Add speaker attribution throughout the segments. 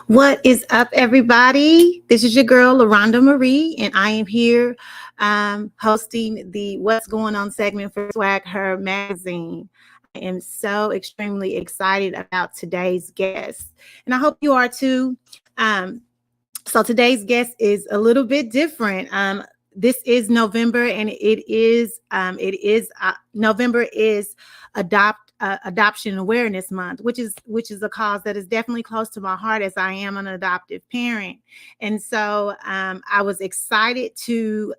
Speaker 1: What is up, everybody? This is your girl, LaRhonda Marie, and I am here hosting the What's Going On segment for Swag Her magazine. I am so extremely excited about today's guest, and I hope you are too. So today's guest is a little bit different. This is November, and November is Adoption Awareness Month, which is a cause that is definitely close to my heart, as I am an adoptive parent. And so I was excited to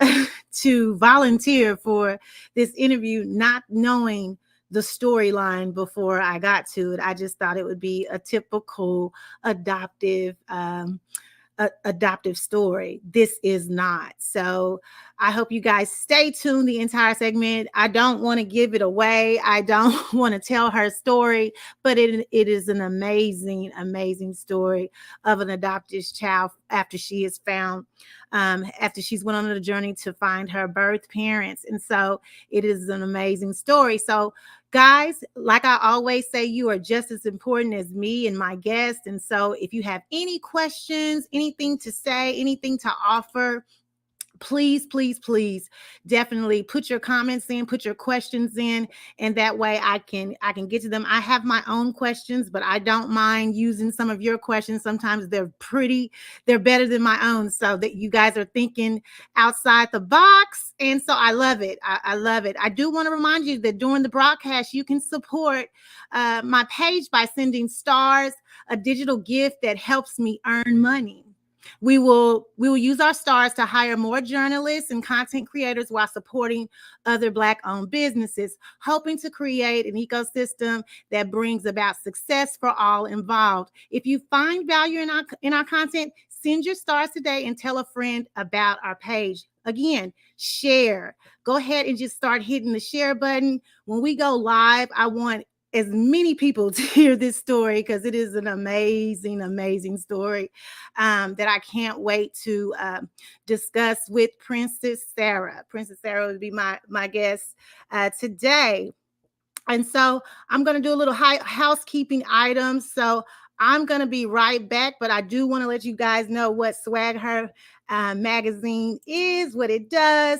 Speaker 1: to volunteer for this interview, not knowing the storyline before I got to it. I just thought it would be a typical adoptive story. This is not. So I hope you guys stay tuned the entire segment. I don't want to give it away. I don't want to tell her story, but it is an amazing story of an adopted child after she is found, after she's went on a journey to find her birth parents. And so it is an amazing story. So guys, like I always say, you are just as important as me and my guest. And so if you have any questions, anything to say, anything to offer, please definitely put your comments in, put your questions in, and that way I can get to them. I have my own questions, but I don't mind using some of your questions. Sometimes they're better than my own, so that you guys are thinking outside the box. And so I love it. I love it. I do want to remind you that during the broadcast, you can support my page by sending stars, a digital gift that helps me earn money. We will use our stars to hire more journalists and content creators while supporting other Black-owned businesses, hoping to create an ecosystem that brings about success for all involved. If you find value in our content, send your stars today and tell a friend about our page. Again, share. Go ahead and just start hitting the share button. When we go live, I want as many people to hear this story, because it is an amazing story that I can't wait to discuss with Princess Sarah. Princess Sarah would be my guest today. And so I'm going to do a little housekeeping items. So I'm going to be right back, but I do want to let you guys know what Swag Her magazine is, what it does.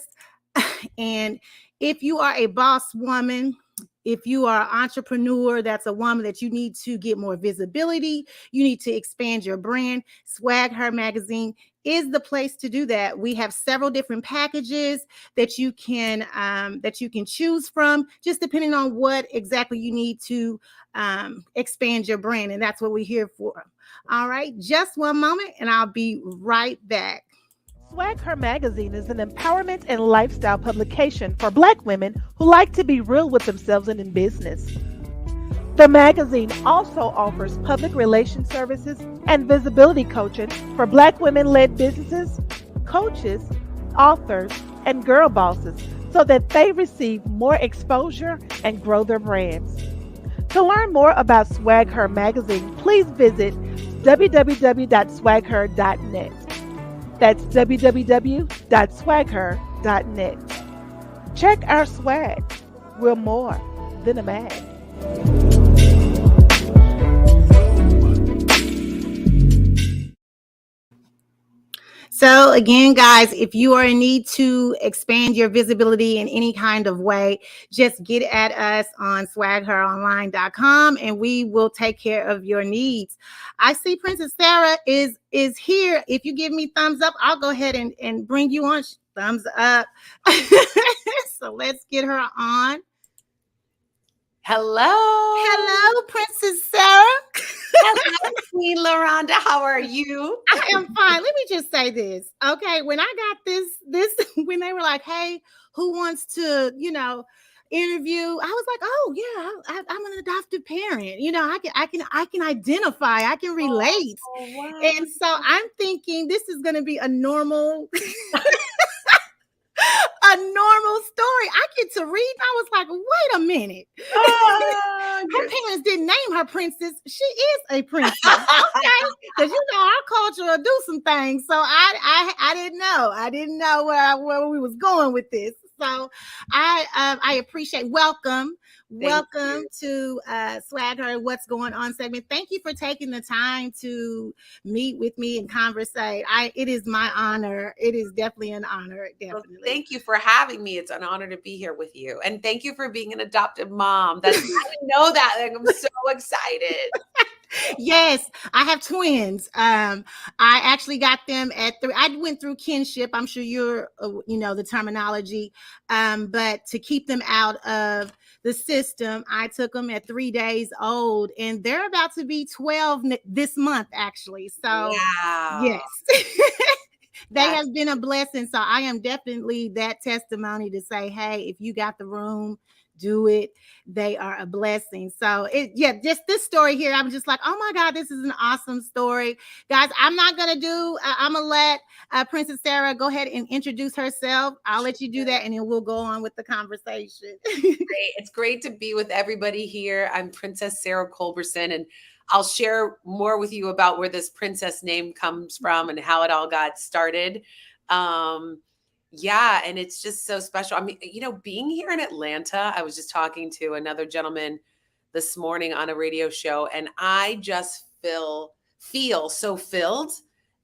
Speaker 1: And if you are a boss woman, if you are an entrepreneur, that's a woman that you need to get more visibility, you need to expand your brand, Swag Her magazine is the place to do that. We have several different packages that you can choose from, just depending on what exactly you need to expand your brand. And that's what we're here for. All right, just one moment and I'll be right back.
Speaker 2: Swag Her magazine is an empowerment and lifestyle publication for Black women who like to be real with themselves and in business. The magazine also offers public relations services and visibility coaching for Black women-led businesses, coaches, authors, and girl bosses so that they receive more exposure and grow their brands. To learn more about Swag Her magazine, please visit www.swagher.net. That's www.swagher.net. Check our swag. We're more than a mag.
Speaker 1: So again, guys, if you are in need to expand your visibility in any kind of way, just get at us on swagheronline.com and we will take care of your needs. I see Princess Sarah is here. If you give me thumbs up, I'll go ahead and bring you on. Thumbs up. So let's get her on.
Speaker 3: Hello,
Speaker 1: Princess Sarah.
Speaker 3: Hello, Queen LaRhonda. How are you?
Speaker 1: I am fine. Let me just say this. Okay, when I got this when they were like, "Hey, who wants to, interview?" I was like, "Oh yeah, I'm an adoptive parent. I can identify. I can relate."
Speaker 3: Oh, wow.
Speaker 1: And so I'm thinking this is going to be a normal. A normal story. I get to read and I was like, wait a minute. Her parents didn't name her princess. She is a princess. Okay. Because our culture will do some things. So I didn't know. I didn't know where we was going with this. So I appreciate welcome to Swag Her What's Going On segment. Thank you for taking the time to meet with me and conversate. It is my honor. It is definitely an honor. Definitely.
Speaker 3: Well, thank you for having me. It's an honor to be here with you. And thank you for being an adoptive mom. I didn't know that. Like, I'm so excited.
Speaker 1: Yes, I have twins. I actually got them at I went through kinship. I'm sure you're, the terminology. But to keep them out of the system, I took them at 3 days old, and they're about to be 12 this month, actually. So,
Speaker 3: wow.
Speaker 1: Yes. They have been a blessing. So I am definitely that testimony to say, hey, if you got the room, do it. They are a blessing. So just this story here, I'm just like, oh my God, this is an awesome story. Guys, I'm going to let Princess Sarah go ahead and introduce herself. I'll let you do that, and then we'll go on with the conversation.
Speaker 3: It's great to be with everybody here. I'm Princess Sarah Culberson, and I'll share more with you about where this princess name comes from and how it all got started. Yeah, and it's just so special. I mean, being here in Atlanta, I was just talking to another gentleman this morning on a radio show, and I just feel so filled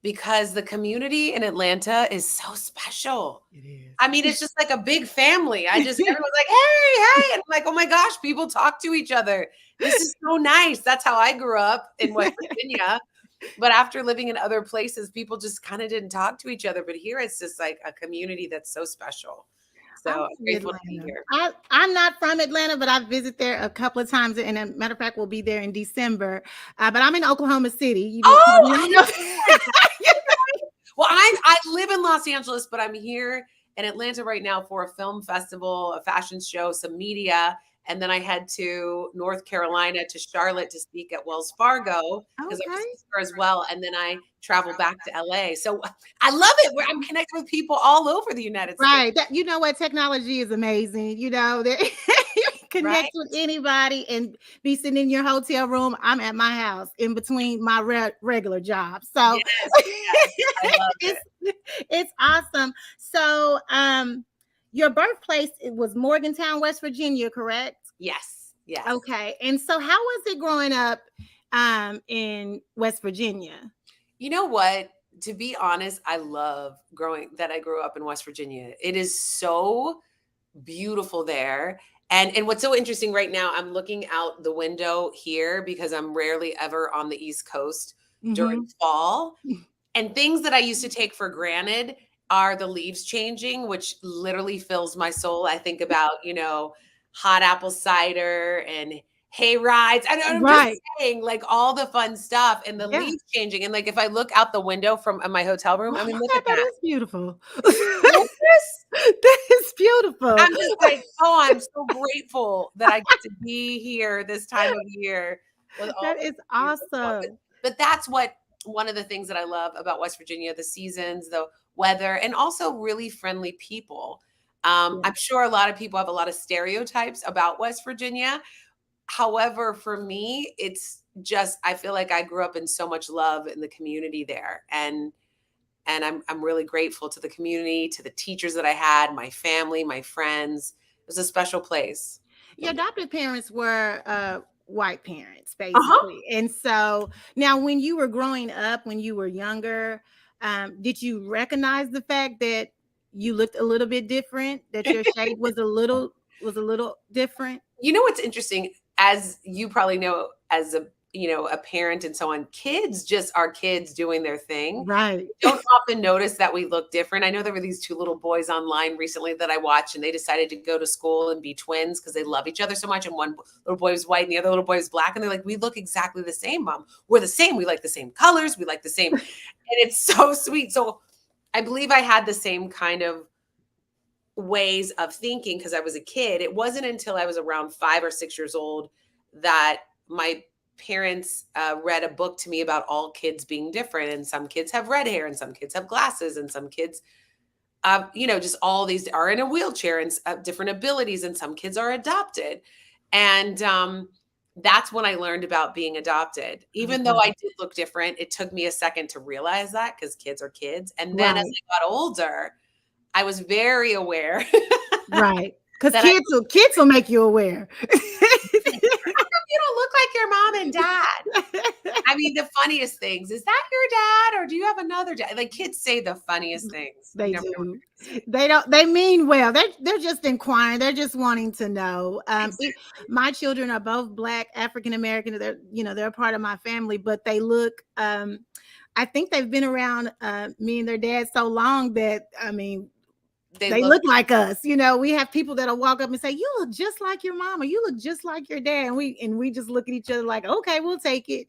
Speaker 3: because the community in Atlanta is so special.
Speaker 1: It is.
Speaker 3: I mean, it's just like a big family. Everyone's like, hey. And I'm like, oh my gosh, people talk to each other. This is so nice. That's how I grew up in West Virginia. But after living in other places, people just kind of didn't talk to each other. But here it's just like a community that's so special. So I'm grateful to be here.
Speaker 1: I'm not from Atlanta, but I've visited there a couple of times. And a matter of fact, we'll be there in December. But I'm in Oklahoma City.
Speaker 3: Well, I live in Los Angeles, but I'm here in Atlanta right now for a film festival, a fashion show, some media. And then I head to North Carolina to Charlotte to speak at Wells Fargo because I'm a sister as well. And then I travel back to LA. So I love it where I'm connected with people all over the United States.
Speaker 1: Right. You know what? Technology is amazing. You connect with anybody and be sitting in your hotel room. I'm at my house in between my regular job. So
Speaker 3: yes, I love
Speaker 1: it's awesome. So your birthplace, it was Morgantown, West Virginia, correct?
Speaker 3: Yes. Yes.
Speaker 1: Okay. And so how was it growing up in West Virginia?
Speaker 3: You know what? To be honest, I love I grew up in West Virginia. It is so beautiful there. And what's so interesting right now, I'm looking out the window here because I'm rarely ever on the East Coast during fall. And things that I used to take for granted are the leaves changing, which literally fills my soul. I think about, hot apple cider and hay rides. I'm just saying, like, all the fun stuff and the leaves changing. And like, if I look out the window from my hotel room, I mean, look at that.
Speaker 1: That is beautiful. That is beautiful.
Speaker 3: I'm just like, I'm so grateful that I get to be here this time of year.
Speaker 1: That is awesome.
Speaker 3: But that's one of the things that I love about West Virginia, the seasons, the weather, and also really friendly people. I'm sure a lot of people have a lot of stereotypes about West Virginia. However, for me, it's just, I feel like I grew up in so much love in the community there. And I'm really grateful to the community, to the teachers that I had, my family, my friends. It was a special place.
Speaker 1: Your adoptive parents were white parents, basically. And so now when you were growing up, when you were younger, did you recognize the fact that you looked a little bit different, that your shape was a little different?
Speaker 3: You know what's interesting, as you probably know, as a parent and so on, kids just are kids doing their thing.
Speaker 1: Right.
Speaker 3: Don't often notice that we look different. I know there were these two little boys online recently that I watched, and they decided to go to school and be twins because they love each other so much. And one little boy was white and the other little boy was black. And they're like, we look exactly the same, Mom. We're the same. We like the same colors. We like the same. And it's so sweet. So I believe I had the same kind of ways of thinking because I was a kid. It wasn't until I was around 5 or 6 years old that my parents read a book to me about all kids being different. And some kids have red hair and some kids have glasses and some kids, just all these are in a wheelchair and different abilities. And some kids are adopted. And that's when I learned about being adopted. Even though I did look different, it took me a second to realize that because kids are kids. And then as I got older, I was very aware.
Speaker 1: Right. Because
Speaker 3: That
Speaker 1: kids will make you aware.
Speaker 3: you don't look like your mom and dad. I mean, the funniest things, is that your dad or do you have another dad? Like kids say the funniest things.
Speaker 1: They
Speaker 3: Never know what
Speaker 1: do.
Speaker 3: they're gonna say.
Speaker 1: They mean well. They're just inquiring. They're just wanting to know. My children are both Black, African American. They're a part of my family, but they look, I think they've been around me and their dad so long that, I mean, they look like us. We have people that'll walk up and say, "You look just like your mom," or "You look just like your dad," and we just look at each other like, "Okay, we'll take it."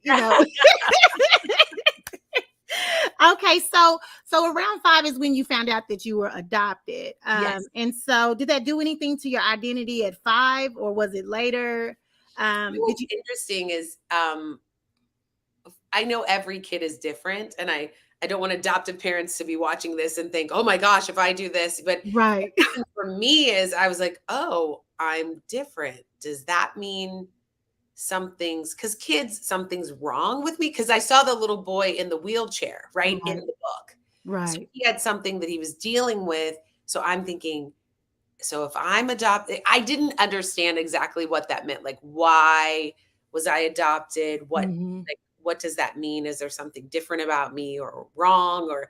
Speaker 1: Okay, so around 5 is when you found out that you were adopted.
Speaker 3: Yes.
Speaker 1: And so did that do anything to your identity at 5, or was it later?
Speaker 3: What's interesting is I know every kid is different, and I don't want adoptive parents to be watching this and think, "Oh my gosh, if I do this," but
Speaker 1: Right.
Speaker 3: what happened for me is I was like, "Oh, I'm different. Does that mean because kids, something's wrong with me?" Because I saw the little boy in the wheelchair, right, in
Speaker 1: Right.
Speaker 3: the book. So
Speaker 1: Right.
Speaker 3: he had something that he was dealing with. So I'm thinking, so if I'm adopted, I didn't understand exactly what that meant. Like, why was I adopted?
Speaker 1: Mhm.
Speaker 3: What does that mean? Is there something different about me or wrong? Or,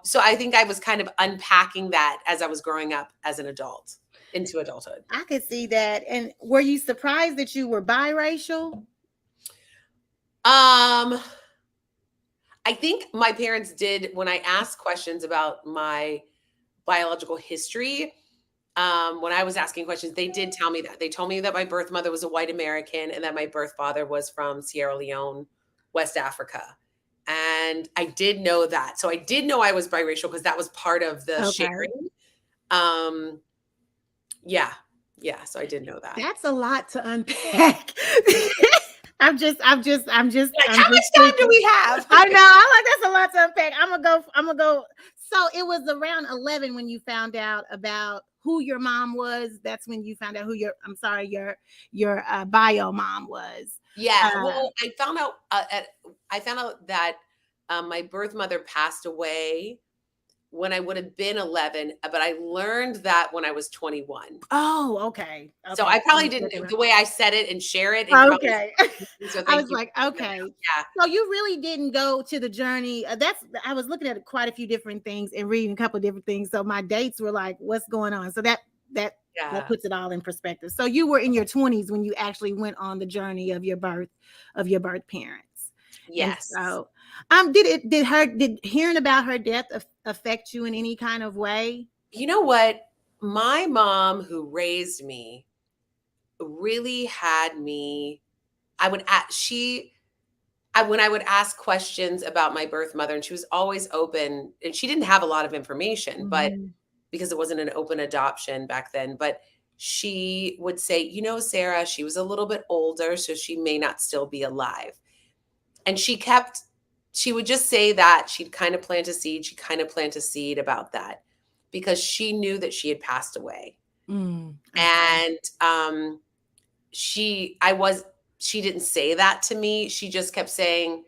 Speaker 3: so I think I was kind of unpacking that as I was growing up as an adult into adulthood.
Speaker 1: I could see that. And were you surprised that you were biracial?
Speaker 3: I think my parents did when I asked questions about my biological history. When I was asking questions, they did tell me that. They told me that my birth mother was a white American and that my birth father was from Sierra Leone, West Africa. And I did know that. So I did know I was biracial because that was part of the
Speaker 1: Okay.
Speaker 3: sharing. Yeah. Yeah. So I did know that.
Speaker 1: That's a lot to unpack. I'm just
Speaker 3: Like, how much time do
Speaker 1: thinking.
Speaker 3: we have?
Speaker 1: I know. I'm like, that's a lot to unpack. I'm gonna go. So it was around 11 when you found out about who your mom was. That's when you found out who your bio mom was.
Speaker 3: Yeah. Well, I found out that my birth mother passed away when I would have been 11, but I learned that when I was 21.
Speaker 1: Oh, okay.
Speaker 3: So I probably didn't, the way I said it and share it.
Speaker 1: Okay.
Speaker 3: So
Speaker 1: I was like, okay.
Speaker 3: Yeah.
Speaker 1: So you really didn't go to the journey. I was looking at quite a few different things and reading a couple of different things. So my dates were like, what's going on? So that puts it all in perspective. So you were in your 20s when you actually went on the journey of your birth parents.
Speaker 3: Yes.
Speaker 1: And so did hearing about her death affect you in any kind of way?
Speaker 3: You know what? My mom, who raised me, really had me. When I would ask questions about my birth mother, and she was always open, and she didn't have a lot of information, but because it wasn't an open adoption back then, but she would say, Sarah, she was a little bit older, so she may not still be alive. And she would just say that she'd kind of plant a seed. She kind of plant a seed about that because she knew that she had passed away.
Speaker 1: Okay.
Speaker 3: And she didn't say that to me. She just kept saying,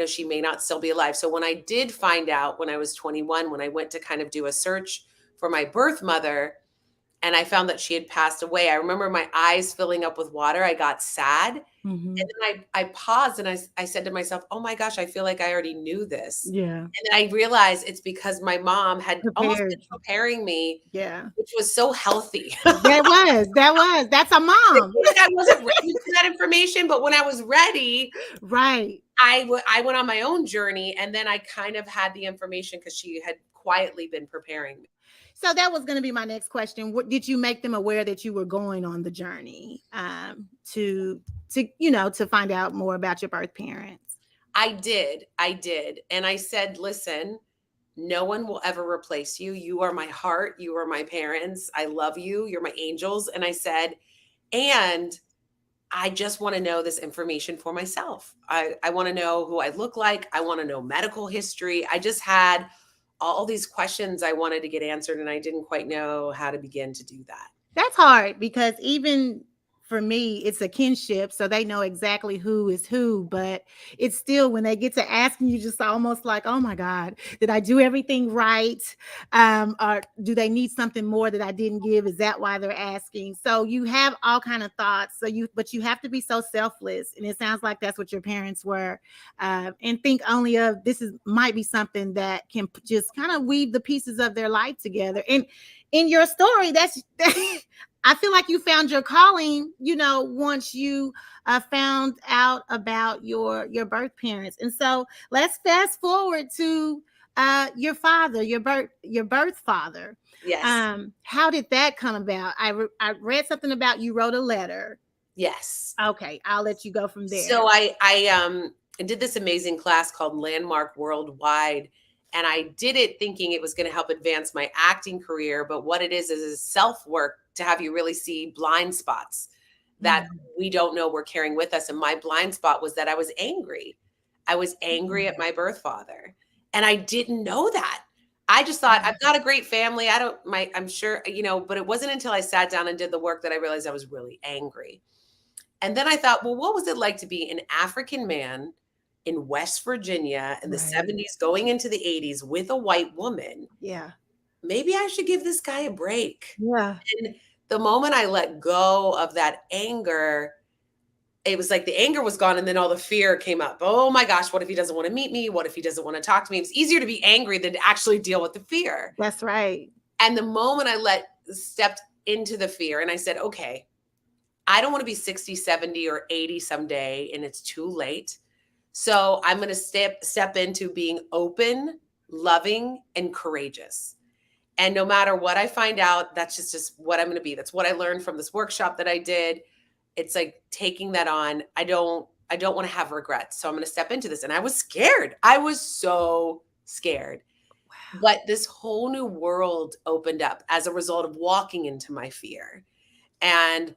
Speaker 3: she may not still be alive. So when I did find out when I was 21, when I went to kind of do a search for my birth mother, and I found that she had passed away, I remember my eyes filling up with water. I got sad. And then I paused and I said to myself, oh my gosh, I feel like I already knew this.
Speaker 1: Yeah.
Speaker 3: And then I realized it's because my mom had almost been preparing me.
Speaker 1: Yeah.
Speaker 3: Which was so healthy.
Speaker 1: That was. That's a mom.
Speaker 3: I wasn't ready for that information, but when I was ready,
Speaker 1: right,
Speaker 3: I went on my own journey, and then I kind of had the information because she had quietly been preparing me.
Speaker 1: So that was going to be my next question. What did you make them aware that you were going on the journey to find out more about your birth parents?
Speaker 3: I did. And I said, listen, no one will ever replace you. You are my heart. You are my parents. I love you. You're my angels. And I said, and I just want to know this information for myself. I want to know who I look like. I want to know medical history. I just had all these questions I wanted to get answered, and I didn't quite know how to begin to do that.
Speaker 1: That's hard because even for me, it's a kinship. So they know exactly who is who, but it's still when they get to asking you just almost like, oh my God, did I do everything right? Or do they need something more that I didn't give? Is that why they're asking? So you have all kind of thoughts. But you have to be so selfless. And it sounds like that's what your parents were. And think only of this might be something that can just kind of weave the pieces of their life together. And in your story, that's I feel like you found your calling, once you found out about your birth parents. And so let's fast forward to your father, your birth father.
Speaker 3: Yes.
Speaker 1: How did that come about? I read something about you wrote a letter.
Speaker 3: Yes.
Speaker 1: Okay, I'll let you go from there.
Speaker 3: So I did this amazing class called Landmark Worldwide, and I did it thinking it was going to help advance my acting career. But what it is self-work to have you really see blind spots that we don't know we're carrying with us. And my blind spot was that I was angry. I was angry at my birth father. And I didn't know that. I just thought I've got a great family. I'm sure, but it wasn't until I sat down and did the work that I realized I was really angry. And then I thought, well, what was it like to be an African man in West Virginia in the 70s going into the 80s with a white woman?
Speaker 1: Yeah.
Speaker 3: Maybe I should give this guy a break.
Speaker 1: Yeah.
Speaker 3: And the moment I let go of that anger, it was like the anger was gone and then all the fear came up. Oh my gosh, what if he doesn't want to meet me? What if he doesn't want to talk to me? It's easier to be angry than to actually deal with the fear.
Speaker 1: That's right.
Speaker 3: And the moment I stepped into the fear and I said, okay, I don't want to be 60, 70 or 80 someday and it's too late. So I'm going to step into being open, loving, and courageous. And no matter what I find out, that's just what I'm going to be. That's what I learned from this workshop that I did. It's like taking that on. I don't want to have regrets. So I'm going to step into this. And I was scared. I was so scared. Wow. But this whole new world opened up as a result of walking into my fear. And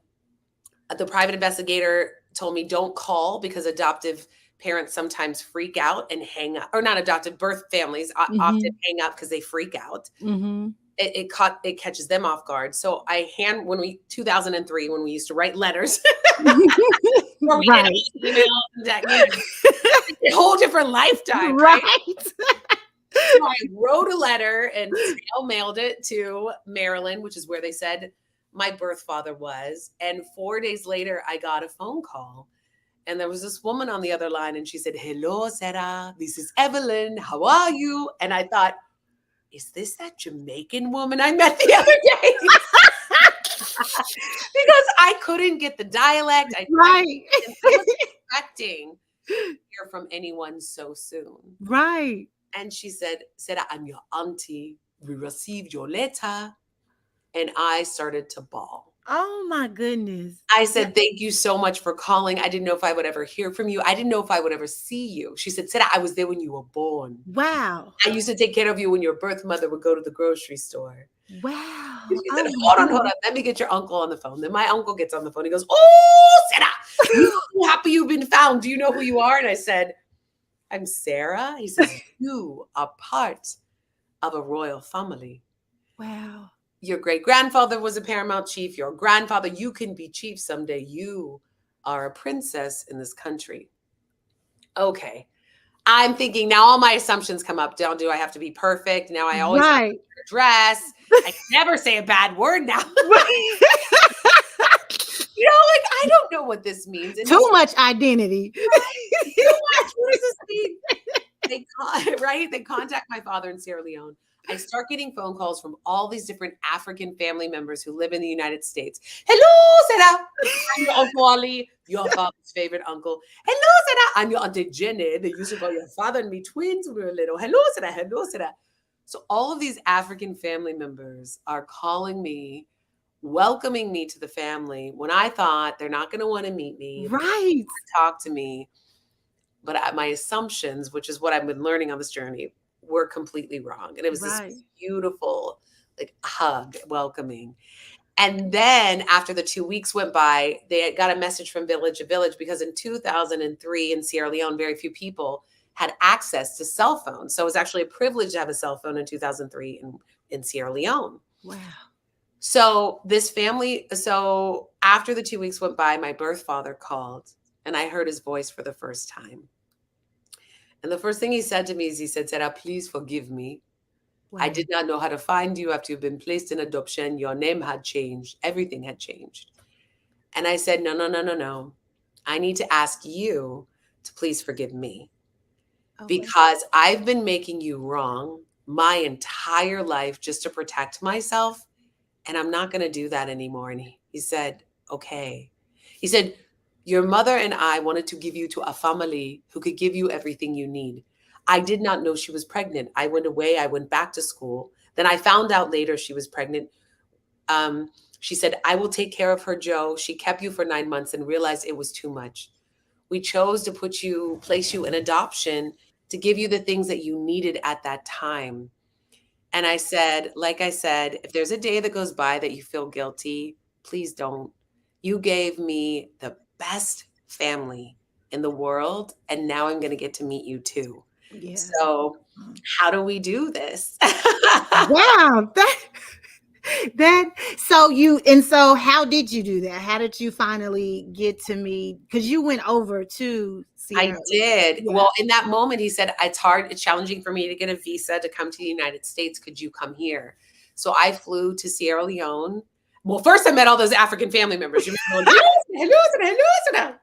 Speaker 3: the private investigator told me, don't call because adoptive parents sometimes freak out and hang up, or not adoptive, birth families often hang up because they freak out. It catches them off guard. So 2003, when we used to write letters, or we did email, a whole different lifetime, right? So I wrote a letter and mailed it to Maryland, which is where they said my birth father was. And 4 days later, I got a phone call. And there was this woman on the other line, and she said, "Hello, Sarah. This is Evelyn. How are you?" And I thought, is this that Jamaican woman I met the other day? Because I couldn't get the dialect. I wasn't expecting to hear from anyone so soon.
Speaker 1: Right.
Speaker 3: And she said, "Sarah, I'm your auntie. We received your letter." And I started to bawl.
Speaker 1: Oh my goodness.
Speaker 3: I said, "Thank you so much for calling. I didn't know if I would ever hear from you. I didn't know if I would ever see you." She said, "Sarah, I was there when you were born.
Speaker 1: Wow.
Speaker 3: I used to take care of you when your birth mother would go to the grocery store."
Speaker 1: Wow.
Speaker 3: And she said, hold on. Let me get your uncle on the phone. Then my uncle gets on the phone. He goes, "Oh, Sarah, I'm so happy you've been found. Do you know who you are?" And I said, "I'm Sarah." He says, "You are part of a royal family.
Speaker 1: Wow.
Speaker 3: Your great-grandfather was a paramount chief. Your grandfather, you can be chief someday. You are a princess in this country." Okay. I'm thinking now all my assumptions come up. Do I have to be perfect? Now I always have to dress. I can never say a bad word now. I don't know what this means. And
Speaker 1: too much identity.
Speaker 3: Too much. What does this mean? They contact my father in Sierra Leone. I start getting phone calls from all these different African family members who live in the United States. "Hello, Sarah. I'm your Uncle Ali, your father's favorite uncle. Hello, Sarah. I'm your Auntie Jenny. They used to call your father and me twins when we were little. Hello, Sarah. Hello, Sarah." So all of these African family members are calling me, welcoming me to the family when I thought they're not going to want to meet me.
Speaker 1: Right.
Speaker 3: Talk to me. But my assumptions, which is what I've been learning on this journey, were completely wrong. And it was this beautiful hug, welcoming. And then after the 2 weeks went by, they had got a message from Village to Village, because in 2003 in Sierra Leone, very few people had access to cell phones. So it was actually a privilege to have a cell phone in 2003 in Sierra Leone.
Speaker 1: Wow.
Speaker 3: So this family, so after the 2 weeks went by, my birth father called and I heard his voice for the first time. And the first thing he said to me is he said, Sarah, please forgive me. I
Speaker 1: Wow.
Speaker 3: did not know how to find you after you've been placed in adoption. Your name had changed. Everything had changed. And I said, no, no, no, no, no. I need to ask you to please forgive me
Speaker 1: Okay.
Speaker 3: because I've been making you wrong my entire life just to protect myself. And I'm not going to do that anymore. And he said, okay. He said, your mother and I wanted to give you to a family who could give you everything you need. I did not know she was pregnant. I went away. I went back to school. Then I found out later she was pregnant. She said, I will take care of her, Joe. She kept you for 9 months and realized it was too much. We chose to place you in adoption to give you the things that you needed at that time. And I said, like I said, if there's a day that goes by that you feel guilty, please don't. You gave me the best family in the world, and now I'm going to get to meet you too.
Speaker 1: Yeah.
Speaker 3: So, how do we do this?
Speaker 1: Wow. So how did you do that? How did you finally get to me? Because you went over to
Speaker 3: I
Speaker 1: Sierra.
Speaker 3: did.
Speaker 1: Yeah.
Speaker 3: Well, in that moment, he said, it's challenging for me to get a visa to come to the United States. Could you come here? So I flew to Sierra Leone. Well, first I met all those African family members. You were going, hello.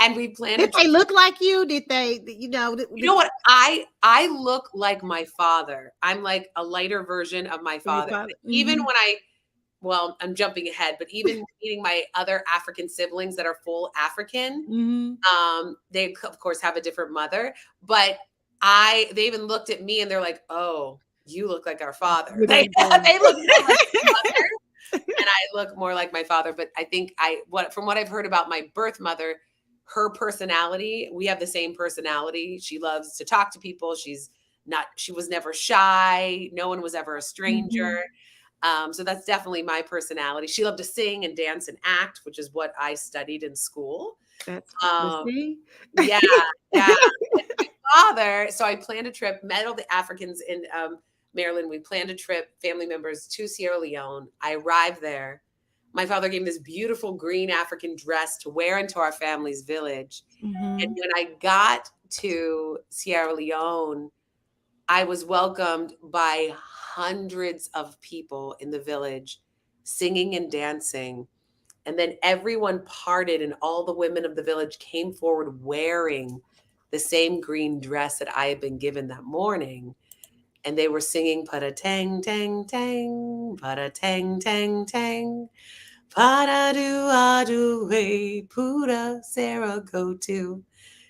Speaker 3: And we planned
Speaker 1: Did they look like you? Did they,
Speaker 3: you know what? I look like my father. I'm like a lighter version of my father. Even when I'm jumping ahead, but even meeting my other African siblings that are full African, they of course have a different mother, but they even looked at me and they're like, oh, you look like our father. They look more like my mother and I look more like my father. But I think from what I've heard about my birth mother, her personality, we have the same personality. She loves to talk to people. She was never shy. No one was ever a stranger. So that's definitely my personality. She loved to sing and dance and act, which is what I studied in school.
Speaker 1: That's
Speaker 3: yeah. My father. So I planned a trip, met all the Africans in Maryland. We planned a trip, family members to Sierra Leone. I arrived there. My father gave me this beautiful green African dress to wear into our family's village. And when I got to Sierra Leone, I was welcomed by hundreds of people in the village singing and dancing. And then everyone parted and all the women of the village came forward wearing the same green dress that I had been given that morning. And they were singing "Pada tang tang tang, pada tang tang tang, pada do adu hey, puda Sarah go to."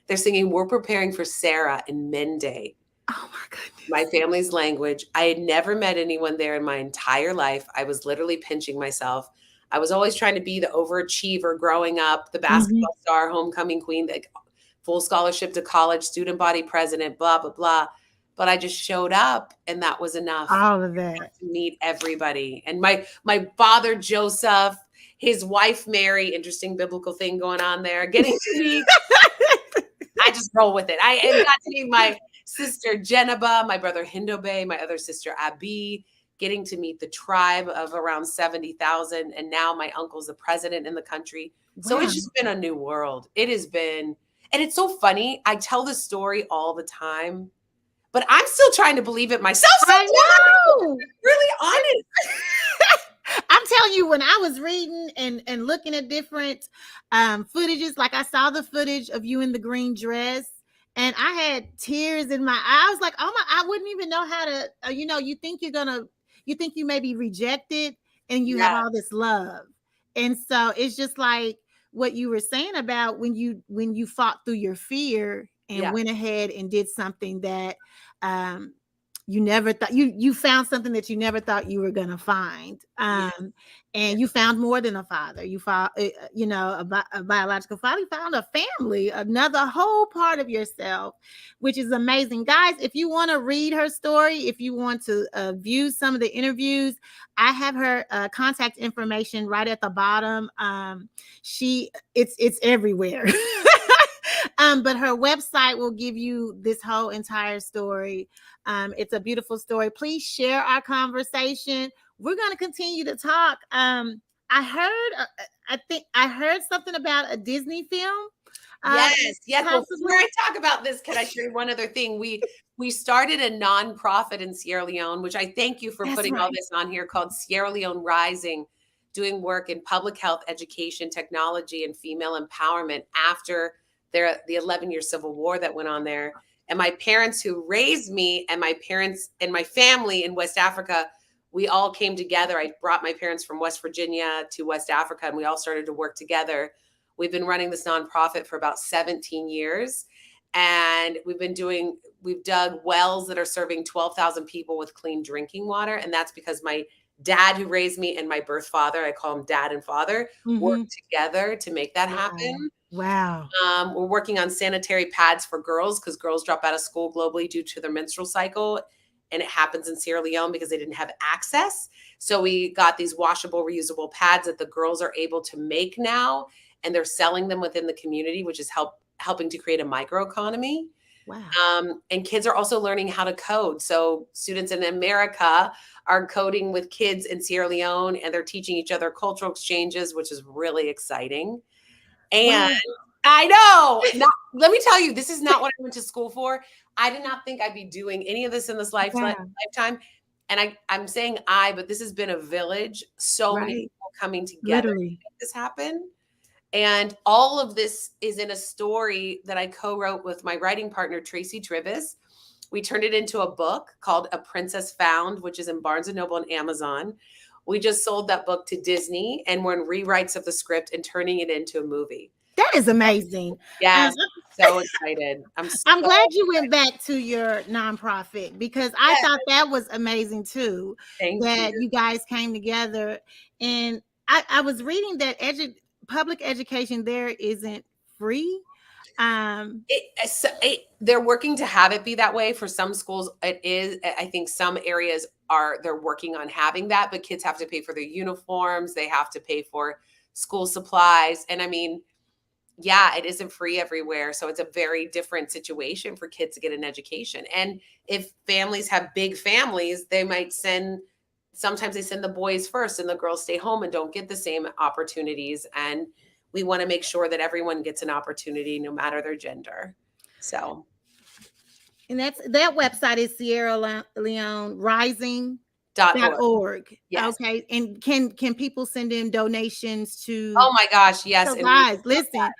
Speaker 3: They're singing "We're Preparing for Sarah" in Mende.
Speaker 1: Oh my goodness.
Speaker 3: My family's language. I had never met anyone there in my entire life. I was literally pinching myself. I was always trying to be the overachiever growing up, the basketball star, homecoming queen, the full scholarship to college, student body president, blah, blah, blah. But I just showed up and that was enough.
Speaker 1: All of that.
Speaker 3: To meet everybody. And my father, Joseph, his wife, Mary, interesting biblical thing going on there, getting to meet. I just roll with it. I got to meet my sister Geneba, my brother Hindobe, my other sister Abi, getting to meet the tribe of around 70,000. And now my uncle's the president in the country. Wow. So it's just been a new world. It has been, and it's so funny. I tell this story all the time, but I'm still trying to believe it myself.
Speaker 1: I know.
Speaker 3: I'm really honest.
Speaker 1: I'm telling you, when I was reading and looking at different footages, like I saw the footage of you in the green dress, and I had tears in my eyes. I was like, oh my, I wouldn't even know how to, you think you may be rejected and you have all this love. And so it's just like what you were saying about when you fought through your fear and went ahead and did something that you never thought you found something that you never thought you were going to find. And you found more than a father. You found, a biological father. You found a family, another whole part of yourself, which is amazing. Guys, if you want to read her story, if you want to view some of the interviews, I have her contact information right at the bottom. It's everywhere. But her website will give you this whole entire story. It's a beautiful story. Please share our conversation we're going to continue to talk. I think I heard something about a Disney film.
Speaker 3: Yes. Well,
Speaker 1: Possibly.
Speaker 3: before I talk about this, can I share one other thing? We started a nonprofit in Sierra Leone, which I thank you for
Speaker 1: That's
Speaker 3: putting all
Speaker 1: right.
Speaker 3: this on here, called Sierra Leone Rising, doing work in public health, education, technology, and female empowerment after the 11-year civil war that went on there. And my parents who raised me and my parents and my family in West Africa, we all came together. I brought my parents from West Virginia to West Africa, and we all started to work together. We've been running this nonprofit for about 17 years. And we've dug wells that are serving 12,000 people with clean drinking water. And that's because my dad who raised me and my birth father, I call him dad and father, worked together to make that happen.
Speaker 1: Wow.
Speaker 3: We're working on sanitary pads for girls because girls drop out of school globally due to their menstrual cycle. And it happens in Sierra Leone because they didn't have access. So we got these washable, reusable pads that the girls are able to make now. And they're selling them within the community, which is helping to create a microeconomy.
Speaker 1: Wow.
Speaker 3: And kids are also learning how to code. So students in America are coding with kids in Sierra Leone, and they're teaching each other cultural exchanges, which is really exciting. And I know, let me tell you, this is not what I went to school for. I did not think I'd be doing any of this in this lifetime. And I'm saying but this has been a village. So many people coming together to make this happen. And all of this is in a story that I co-wrote with my writing partner, Tracy Trivis. We turned it into a book called A Princess Found, which is in Barnes & Noble and Amazon. We just sold that book to Disney, and we're in rewrites of the script and turning it into a movie.
Speaker 1: That is amazing.
Speaker 3: Yes, I'm so excited.
Speaker 1: I'm glad you went back to your nonprofit because I thought that was amazing too.
Speaker 3: Thank you.
Speaker 1: You guys came together. And I was reading that public education there isn't free.
Speaker 3: They're working to have it be that way. For some schools, it is. I think some areas they're working on having that, but kids have to pay for their uniforms. They have to pay for school supplies. And I mean, it isn't free everywhere. So it's a very different situation for kids to get an education. And if families have big families, sometimes they send the boys first and the girls stay home and don't get the same opportunities. And we want to make sure that everyone gets an opportunity no matter their gender. So.
Speaker 1: And that website is Sierra Leone Rising. .org.
Speaker 3: Yes.
Speaker 1: Okay. And can people send in donations to?
Speaker 3: Oh my gosh, yes.
Speaker 1: So guys, listen.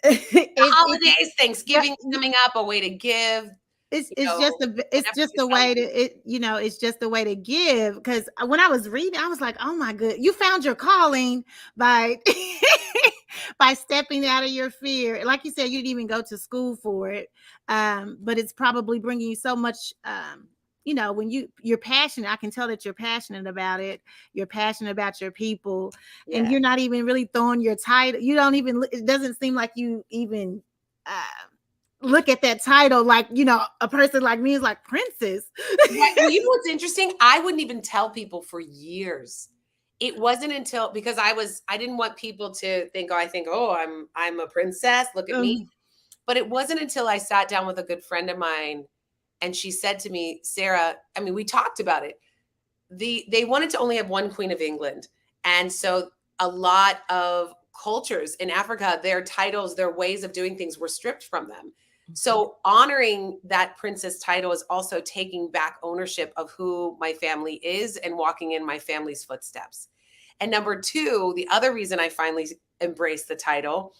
Speaker 3: Holidays, Thanksgiving coming up, a way to give.
Speaker 1: It's just a way to give. Because when I was reading, I was like, oh my good, you found your calling by by stepping out of your fear. Like you said, you didn't even go to school for it, but it's probably bringing you so much. When you're passionate, I can tell that you're passionate about it. You're passionate about your people, and you're not even really throwing your title. It doesn't seem like you even look at that title like, a person like me is like princess.
Speaker 3: Well, you know what's interesting? I wouldn't even tell people for years. It wasn't until, because I didn't want people to think, I'm a princess. Look at me. But it wasn't until I sat down with a good friend of mine. And she said to me, Sarah, we talked about it. They wanted to only have one Queen of England. And so a lot of cultures in Africa, their titles, their ways of doing things were stripped from them. So honoring that princess title is also taking back ownership of who my family is and walking in my family's footsteps. And number two, the other reason I finally embraced the title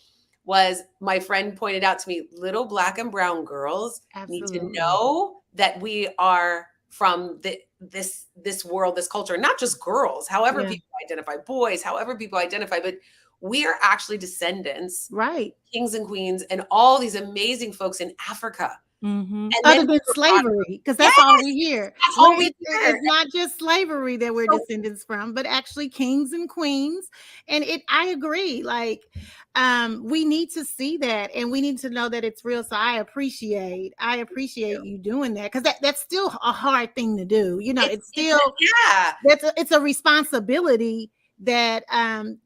Speaker 3: was my friend pointed out to me, little Black and brown girls need to know that we are from this world, this culture, not just girls, however people identify, boys, however people identify, but we are actually descendants,
Speaker 1: right?
Speaker 3: Kings and queens and all these amazing folks in Africa.
Speaker 1: Mm-hmm. Other than slavery, because that's all we hear. It's not just slavery that we're descendants from, but actually kings and queens. And I agree. Like, we need to see that, and we need to know that it's real. So I appreciate you doing that, because that's still a hard thing to do. It's still it's a responsibility that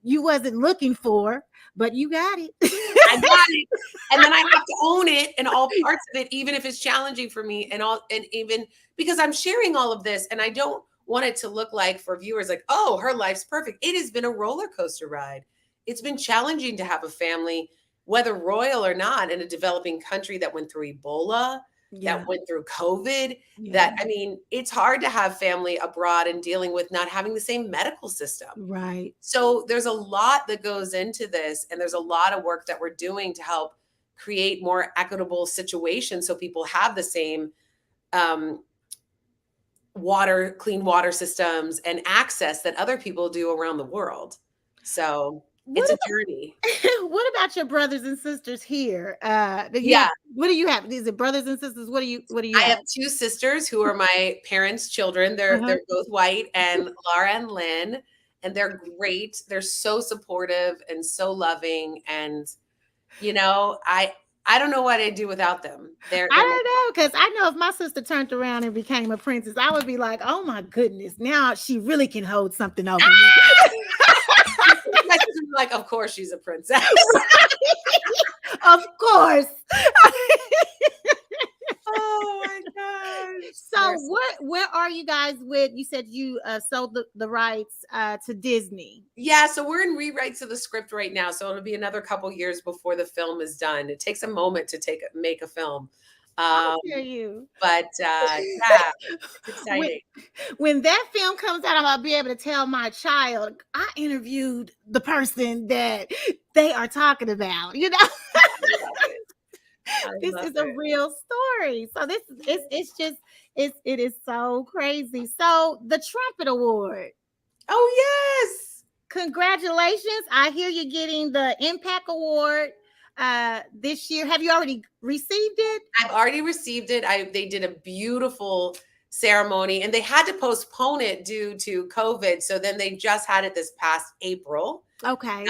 Speaker 1: you wasn't looking for. But you got it.
Speaker 3: I got it. And then I have to own it and all parts of it, even if it's challenging for me and even because I'm sharing all of this, and I don't want it to look like for viewers like, oh, her life's perfect. It has been a roller coaster ride. It's been challenging to have a family, whether royal or not, in a developing country that went through Ebola,
Speaker 1: Yeah.
Speaker 3: that went through COVID,
Speaker 1: Yeah.
Speaker 3: that, I mean, it's hard to have family abroad and dealing with not having the same medical system.
Speaker 1: Right.
Speaker 3: So there's a lot that goes into this, and there's a lot of work that we're doing to help create more equitable situations so people have the same clean water systems and access that other people do around the world. So it's a journey.
Speaker 1: What about your brothers and sisters here?
Speaker 3: Yeah.
Speaker 1: What do you have? Is it brothers and sisters? What do you
Speaker 3: I
Speaker 1: have?
Speaker 3: have two sisters who are my parents' children. They're both white, and Laura and Lynn, and they're great. They're so supportive and so loving. And, you know, I don't know what I'd do without them.
Speaker 1: I don't know, because I know if my sister turned around and became a princess, I would be like, oh my goodness, now she really can hold something over me.
Speaker 3: My sister was like, of course she's a princess.
Speaker 1: Of course.
Speaker 3: Oh my gosh.
Speaker 1: So where are you guys with, you said you sold the rights to Disney.
Speaker 3: Yeah, so we're in rewrites of the script right now. So it'll be another couple years before the film is done. It takes a moment to make a film.
Speaker 1: I hear you.
Speaker 3: But yeah, it's exciting.
Speaker 1: When that film comes out, I'm gonna be able to tell my child, I interviewed the person that they are talking about, you know. This is a real story. So it is so crazy. So the Trumpet Award.
Speaker 3: Oh yes.
Speaker 1: Congratulations. I hear you're getting the Impact Award this year. Have you already received it?
Speaker 3: I've already received it. They did a beautiful ceremony, and they had to postpone it due to COVID. So then they just had it this past April.
Speaker 1: Okay.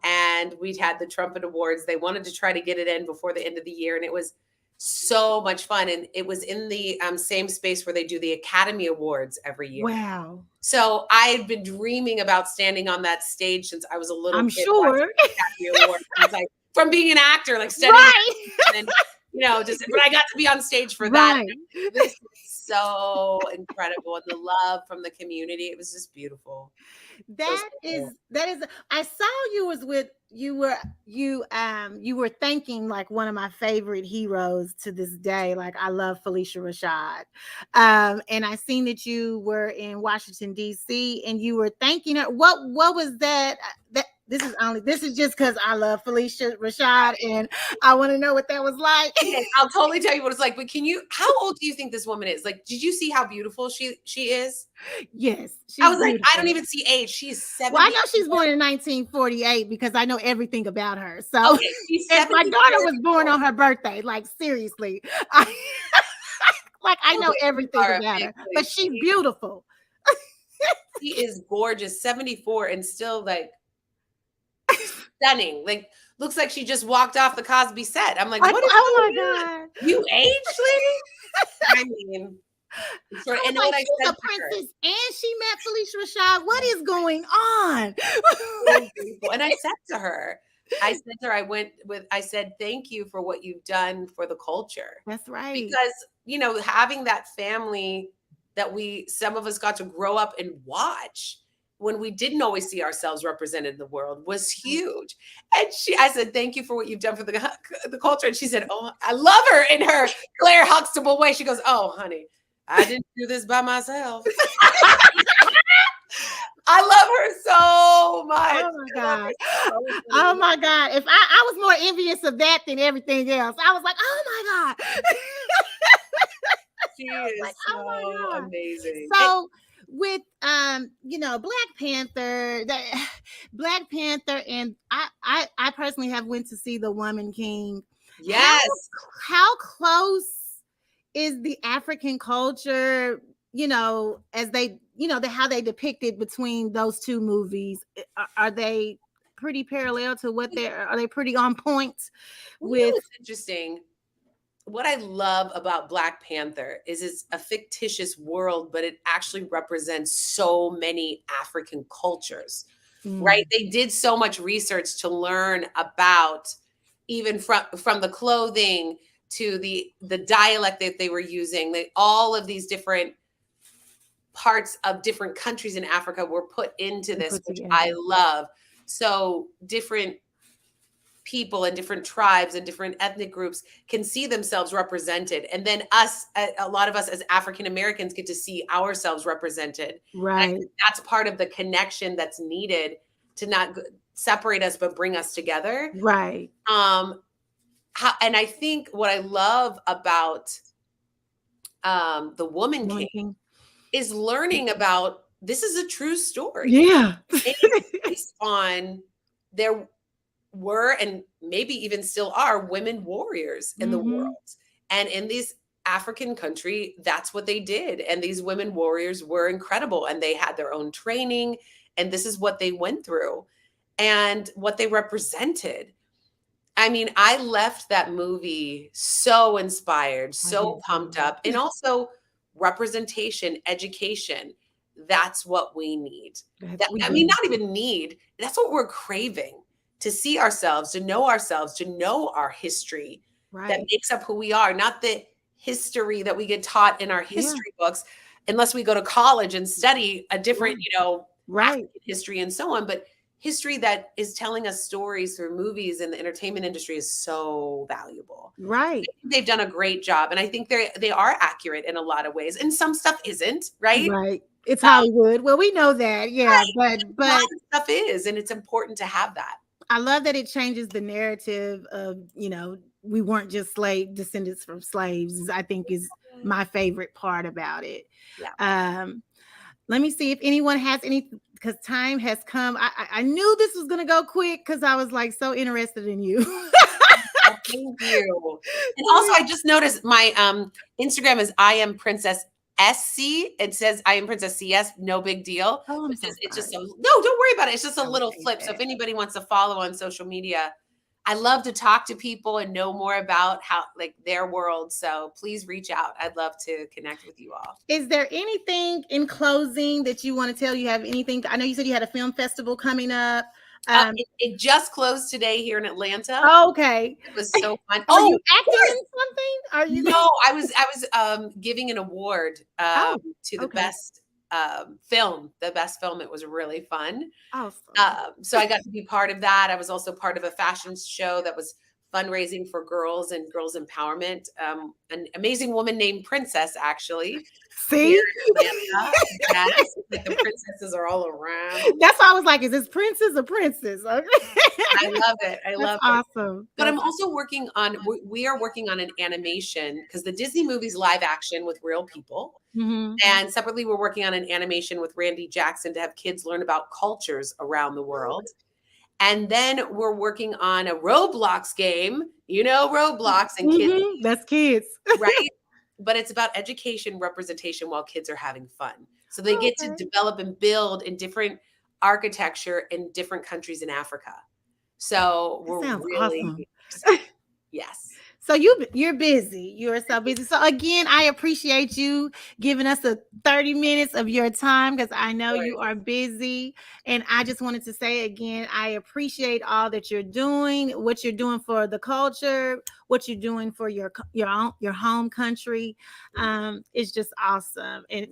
Speaker 3: And we'd had the Trumpet Awards. They wanted to try to get it in before the end of the year, and it was so much fun. And it was in the same space where they do the Academy Awards every year.
Speaker 1: Wow.
Speaker 3: So I had been dreaming about standing on that stage since I was a little
Speaker 1: I'm
Speaker 3: kid.
Speaker 1: sure.
Speaker 3: Academy Awards. I was like, from being an actor, like studying,
Speaker 1: right.
Speaker 3: and, you know, but I got to be on stage for that. This was so incredible, and the love from the community, it was just beautiful.
Speaker 1: That is I saw you were thanking like one of my favorite heroes to this day. Like, I love Phylicia Rashad. And I seen that you were in Washington, D.C. and you were thanking her. What was that? This is just because I love Phylicia Rashad and I want to know what that was like.
Speaker 3: I'll totally tell you what it's like. But how old do you think this woman is? Like, did you see how beautiful she is?
Speaker 1: Yes.
Speaker 3: I was like, I don't even see age. She's 70.
Speaker 1: Well, I know she's born in 1948 because I know everything about her. So
Speaker 3: okay,
Speaker 1: if my daughter was born on her birthday, like seriously, I know everything about her. But she's beautiful.
Speaker 3: She is gorgeous, 74 and still like stunning. Like, looks like she just walked off the Cosby set. I'm like, what is
Speaker 1: oh my God.
Speaker 3: You aged, lady? I mean, and
Speaker 1: like, she's a princess and she met Phylicia Rashad. What is going on?
Speaker 3: And I said to her, I said, thank you for what you've done for the culture.
Speaker 1: That's right.
Speaker 3: Because, you know, having that family that some of us got to grow up and watch when we didn't always see ourselves represented in the world was huge. And I said, thank you for what you've done for the culture. And she said, oh, I love her in her Claire Huxtable way. She goes, oh, honey, I didn't do this by myself. I love her so much.
Speaker 1: Oh my God. Oh my God. If I was more envious of that than everything else. I was like, oh my God.
Speaker 3: She is like, so amazing.
Speaker 1: So with Black Panther, and I personally have went to see The Woman King.
Speaker 3: Yes.
Speaker 1: How close is the African culture, as they, how they depicted between those two movies? Are they pretty parallel to are they pretty on point with?
Speaker 3: It's interesting. What I love about Black Panther is it's a fictitious world, but it actually represents so many African cultures, right? They did so much research to learn about, even from the clothing to the dialect that they were using, all of these different parts of different countries in Africa were put into this, which
Speaker 1: together.
Speaker 3: I love. So different people and different tribes and different ethnic groups can see themselves represented. And then us, a lot of us as African Americans get to see ourselves represented.
Speaker 1: Right.
Speaker 3: And I think that's part of the connection that's needed to not separate us, but bring us together.
Speaker 1: Right.
Speaker 3: And I think what I love about The Woman King is learning about, this is a true story.
Speaker 1: Yeah.
Speaker 3: It's based on there were, and maybe even still are, women warriors in the world. And in these African country, that's what they did. And these women warriors were incredible, and they had their own training, and this is what they went through and what they represented. I mean, I left that movie so inspired, so pumped up, and also representation, education. That's what we need. I mean, not even need, that's what we're craving, to see ourselves, to know our history that makes up who we are, not the history that we get taught in our history books, unless we go to college and study a different, African history and so on. But history that is telling us stories through movies and the entertainment industry is so valuable.
Speaker 1: Right.
Speaker 3: They've done a great job. And I think they are accurate in a lot of ways. And some stuff isn't, right?
Speaker 1: Right. It's Hollywood. Well, we know that. Yeah.
Speaker 3: Right.
Speaker 1: But
Speaker 3: a lot of stuff is, and it's important to have that.
Speaker 1: I love that it changes the narrative of, we weren't just descendants from slaves, I think is my favorite part about it.
Speaker 3: Yeah.
Speaker 1: Let me see if anyone has any, because time has come. I knew this was going to go quick because I was like so interested in you.
Speaker 3: Thank you. And also, I just noticed my Instagram is I am Princess SC. It says I am Princess CS. No big deal.
Speaker 1: Oh,
Speaker 3: it's just no, don't worry about it. It's just a little flip. So if anybody wants to follow on social media, I love to talk to people and know more about how their world. So please reach out. I'd love to connect with you all.
Speaker 1: Is there anything in closing that you want to tell? You have anything? I know you said you had a film festival coming up.
Speaker 3: It just closed today here in Atlanta.
Speaker 1: Oh, okay.
Speaker 3: It was so fun.
Speaker 1: Are you acting in something? Are you?
Speaker 3: No, I was giving an award to the best film. The best film. It was really fun.
Speaker 1: Awesome.
Speaker 3: So I got to be part of that. I was also part of a fashion show that was fundraising for girls and girls empowerment. An amazing woman named Princess, actually.
Speaker 1: See?
Speaker 3: Yes, the princesses are all around.
Speaker 1: That's why I was like, is this princess or princess? Okay.
Speaker 3: I love it. I love it.
Speaker 1: Awesome.
Speaker 3: But I'm also working on, we are working on an animation, because the Disney movie's live action with real people. And separately, we're working on an animation with Randy Jackson to have kids learn about cultures around the world. And then we're working on a Roblox game, Roblox and kids.
Speaker 1: That's kids.
Speaker 3: Right? But it's about education representation while kids are having fun. So they get to develop and build in different architecture in different countries in Africa. So we're really
Speaker 1: awesome.
Speaker 3: excited. Yes.
Speaker 1: So you're busy. You're so busy. So again, I appreciate you giving us 30 minutes of your time, because I know you are busy. And I just wanted to say again, I appreciate all that you're doing, what you're doing for the culture, what you're doing for your home country. It's just awesome. And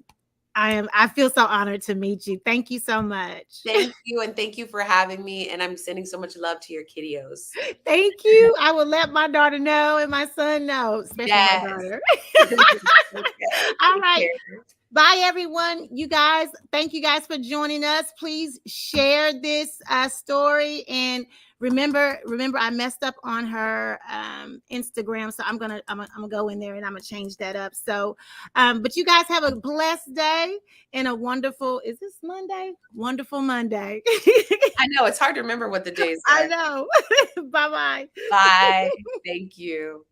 Speaker 1: I feel so honored to meet you. Thank you so much.
Speaker 3: Thank you. And thank you for having me. And I'm sending so much love to your kiddios.
Speaker 1: Thank you. I will let my daughter know and my son know, especially my daughter. All right. Bye, everyone. You guys, thank you guys for joining us. Please share this story. And remember, I messed up on her Instagram, so I'm gonna go in there and I'm gonna change that up. So, but you guys have a blessed day and a wonderful. Is this Monday? Wonderful Monday.
Speaker 3: I know it's hard to remember what the days are.
Speaker 1: I know. Bye-bye.
Speaker 3: Bye. Thank you.